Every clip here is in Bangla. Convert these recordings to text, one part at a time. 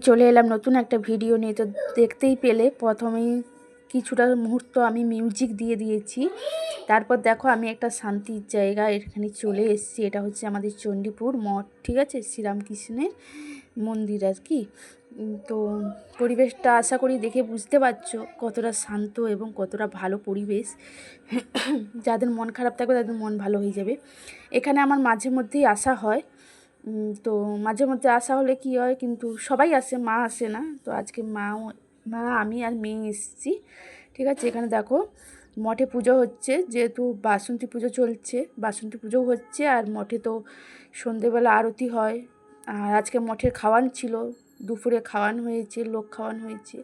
চলে এলাম নতুন একটা ভিডিও নিয়ে। তো দেখতেই পেলে প্রথমেই কিছুটা মুহূর্ত আমি মিউজিক দিয়ে দিয়েছি। তারপর দেখো আমি একটা শান্তির জায়গা এখানে চলে এসেছি। এটা হচ্ছে আমাদের চণ্ডীপুর মঠ, ঠিক আছে, শ্রীরামকৃষ্ণের মন্দির আর কি। তো পরিবেশটা আশা করি দেখে বুঝতে পারছো কতটা শান্ত এবং কতটা ভালো পরিবেশ। যাদের মন খারাপ থাকবে তাদের মন ভালো হয়ে যাবে। এখানে আমার মাঝে মধ্যেই আসা হয়। তো মাঝে মধ্যে আসা হলে কি হয়, কিন্তু সবাই আসে, মা আসে না। তো আজকে মা, আমি আর মেয়ে এসেছি, ঠিক আছে। এখানে দেখো মঠে পুজো হচ্ছে, যেহেতু বাসন্তী পুজো চলছে, বাসন্তী পুজোও হচ্ছে। আর মঠে তো সন্ধেবেলা আরতি হয়। আর আজকে মঠের খাওয়ান ছিল, দুপুরে খাওয়ান হয়েছে, লোক খাওয়ান হয়েছে,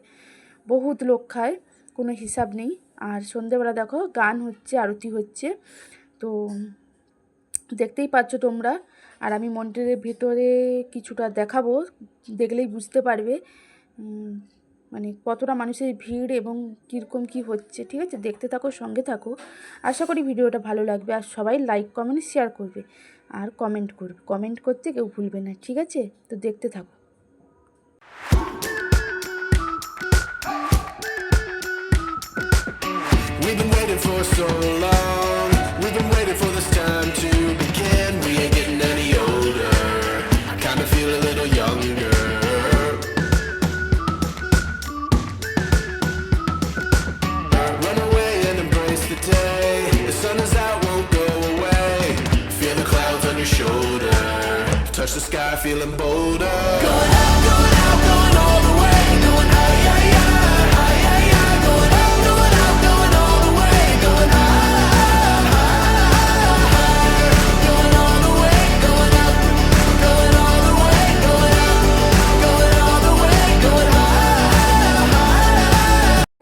বহুত লোক খায়, কোনো হিসাব নেই। আর সন্ধেবেলা দেখো গান হচ্ছে, আরতি হচ্ছে। তো দেখতেই পাচ্ছ তোমরা। আর আমি মন্দিরের ভেতরে কিছুটা দেখাবো, দেখলেই বুঝতে পারবে মানে কতটা মানুষের ভিড় এবং কীরকম কী হচ্ছে, ঠিক আছে। দেখতে থাকো, সঙ্গে থাকো, আশা করি ভিডিওটা ভালো লাগবে। আর সবাই লাইক কমেন্ট শেয়ার করবে আর কমেন্ট করবে, কমেন্ট করতে কেউ ভুলবে না, ঠিক আছে। তো দেখতে থাকো। We've been waiting for so long. We've been waiting for this time to begin. We ain't getting any older. I kind of feel a little younger. Run away and embrace the day. The sun is out, won't go away. Feel the clouds on your shoulder. Touch the sky, feeling bolder. Going out, going out, going all the way. Going out, yeah, yeah.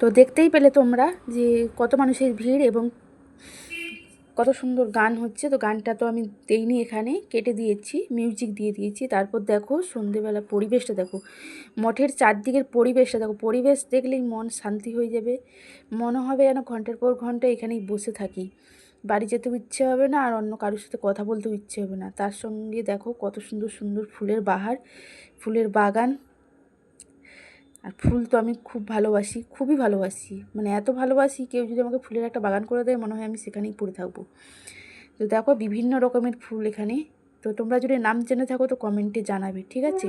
তো দেখতেই পেলে তোমরা যে কত মানুষের ভিড় এবং কত সুন্দর গান হচ্ছে। তো গানটা তো আমি দেইনি, এখানে কেটে দিয়েছি, মিউজিক দিয়ে দিয়েছি। তারপর দেখো সন্ধেবেলা পরিবেশটা দেখো, মঠের চারদিকের পরিবেশটা দেখো। পরিবেশ দেখলেই মন শান্তি হয়ে যাবে, মনে হবে যেন ঘন্টার পর ঘন্টা এখানেই বসে থাকি, বাড়ি যেতেও ইচ্ছে হবে না, আর অন্য কারোর সাথে কথা বলতেও ইচ্ছে হবে না। তার সঙ্গে দেখো কত সুন্দর সুন্দর ফুলের বাহার, ফুলের বাগান। আর ফুল তো আমি খুব ভালোবাসি, খুবই ভালোবাসি, মানে এত ভালোবাসি, কেউ যদি আমাকে ফুলের একটা বাগান করে দেয় মনে হয় আমি সেখানেই পড়ে থাকবো। তো দেখো বিভিন্ন রকমের ফুল এখানে। তো তোমরা যদি নাম জেনে থাকো তো কমেন্টে জানাবে, ঠিক আছে।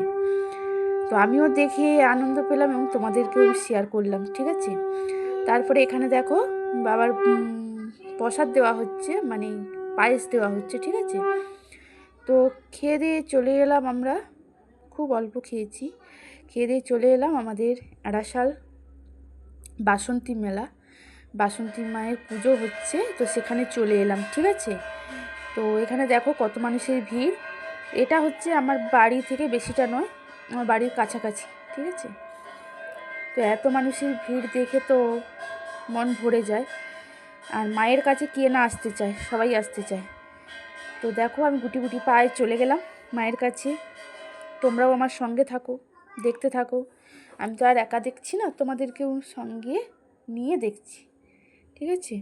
তো আমিও দেখে আনন্দ পেলাম এবং তোমাদেরকেও শেয়ার করলাম, ঠিক আছে। তারপরে এখানে দেখো বাবার প্রসাদ দেওয়া হচ্ছে, মানে পায়েস দেওয়া হচ্ছে, ঠিক আছে। তো খেয়ে দিয়ে চলে এলাম আমরা, খুব অল্প খেয়েছি। খেয়ে দিয়ে চলে এলাম আমাদের আড়াশাল বাসন্তী মেলা, বাসন্তী মায়ের পুজো হচ্ছে, তো সেখানে চলে এলাম, ঠিক আছে। তো এখানে দেখো কত মানুষের ভিড়। এটা হচ্ছে আমার বাড়ি থেকে বেশিটা নয়, আমার বাড়ির কাছাকাছি, ঠিক আছে। তো এত মানুষের ভিড় দেখে তো মন ভরে যায়। আর মায়ের কাছে কে না আসতে চায়, সবাই আসতে চায়। তো দেখো আমি গুটি গুটি পায়ে চলে গেলাম মায়ের কাছে। তোমরাও আমার সঙ্গে থাকো, দেখতে থাকো। আমি তো আর একা দেখছি না, তোমাদেরকেও সঙ্গে নিয়ে দেখছি, ঠিক আছে।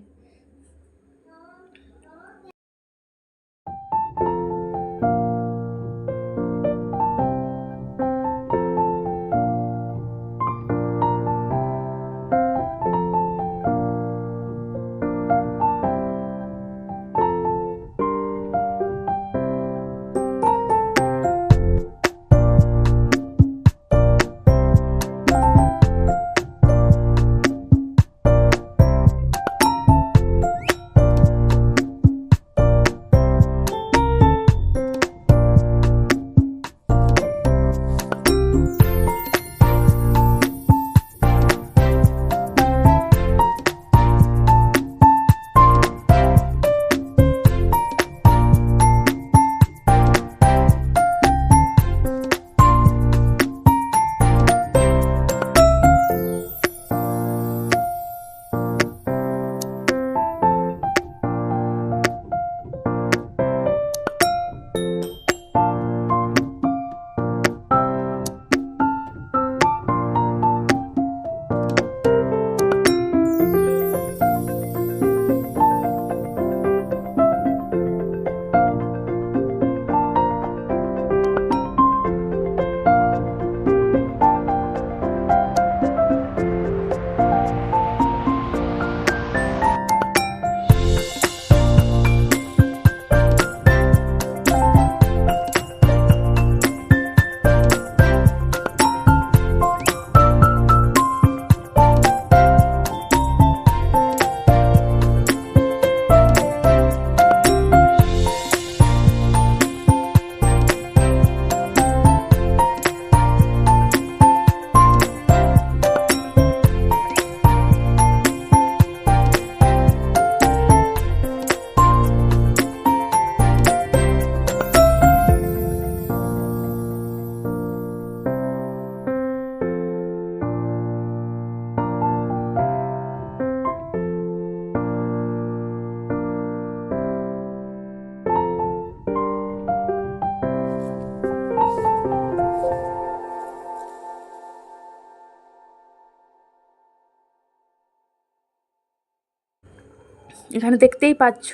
এখানে দেখতেই পাচ্ছ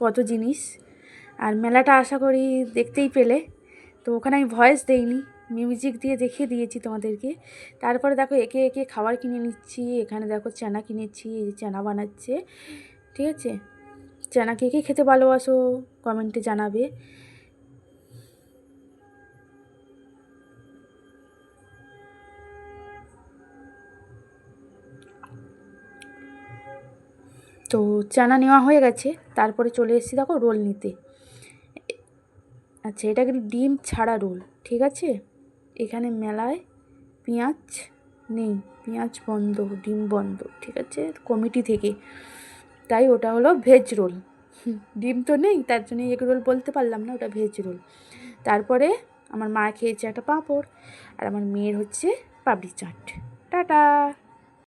কত জিনিস, আর মেলাটা আশা করি দেখতেই পেলে। তো ওখানে আমি ভয়েস দেইনি, মিউজিক দিয়ে দেখিয়ে দিয়েছি তোমাদেরকে। তারপরে দেখো একে একে খাবার কিনে নিচ্ছি। এখানে দেখো চানা কিনেছি, এই যে চানা বানাচ্ছে, ঠিক আছে। চানা কে কে খেতে ভালোবাসো কমেন্টে জানাবে। তো চানা নেওয়া হয়ে গেছে, তারপরে চলে এসেছি দেখো রোল নিতে। আচ্ছা, এটা কিন্তু ডিম ছাড়া রোল, ঠিক আছে। এখানে মেলায় পেঁয়াজ নেই, পেঁয়াজ বন্ধ, ডিম বন্ধ, ঠিক আছে, কমিটি থেকে। তাই ওটা হলো ভেজ রোল। ডিম তো নেই, তার জন্য এগ রোল বলতে পারলাম না, ওটা ভেজ রোল। তারপরে আমার মা খেয়েছে একটা পাঁপড়, আর আমার মেয়ের হচ্ছে পাপড়ি চাট। টাটা।